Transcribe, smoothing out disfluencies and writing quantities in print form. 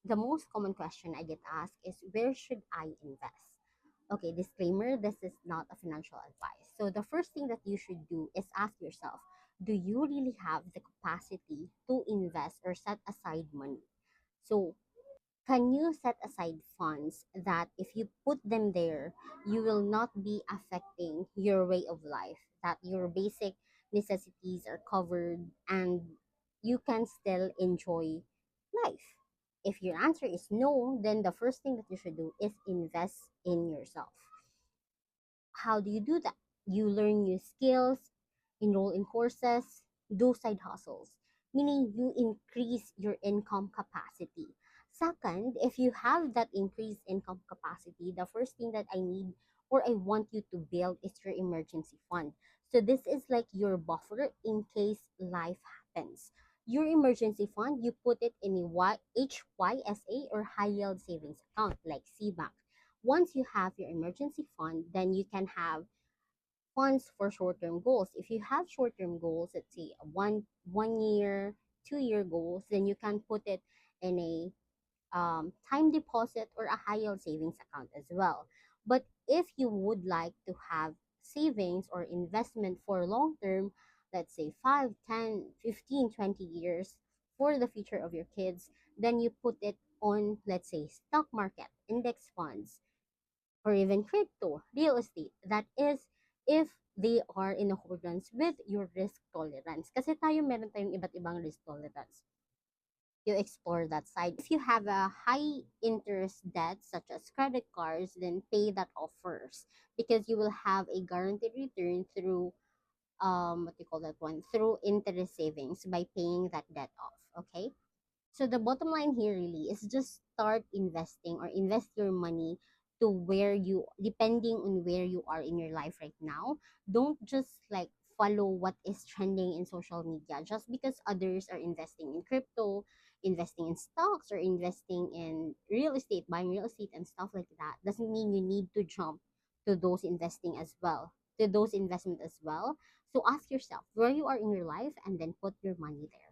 the most common question I get asked is, where should I invest? Okay, disclaimer, this is not a financial advice. So the first thing that you should do is ask yourself, do you really have the capacity to invest or set aside money? So can you set aside funds that if you put them there, you will not be affecting your way of life, that your basic necessities are covered and you can still enjoy life? If your answer is no, then the first thing that you should do is invest in yourself. How do you do that? You learn new skills, enroll in courses, do side hustles, meaning you increase your income capacity. Second, if you have that increased income capacity, the first thing that I need or I want you to build is your emergency fund. So this is like your buffer in case life happens. Your emergency fund, you put it in a HYSA or high yield savings account like CBank. Once you have your emergency fund, then you can have funds for short-term goals. If you have short-term goals, let's say one year, 2 year goals, then you can put it in a time deposit or a high yield savings account as well. But if you would like to have savings or investment for long term, let's say 5, 10, 15, 20 years for the future of your kids, then you put it on, let's say, stock market, index funds, or even crypto, real estate. That is if they are in accordance with your risk tolerance. Kasi tayo meron tayong iba't ibang risk tolerance. You explore that side. If you have a high interest debt such as credit cards, then pay that off first because you will have a guaranteed return through what do you call that one? Through interest savings by paying that debt off. Okay? So the bottom line here really is just start investing or invest your money to where you, depending on where you are in your life right now. Don't just like follow what is trending in social media just because others are investing in crypto, investing in stocks, or investing in real estate, buying real estate and stuff like that. Doesn't mean you need to jump to those investing as well, to those investment as well. So ask yourself where you are in your life and then put your money there.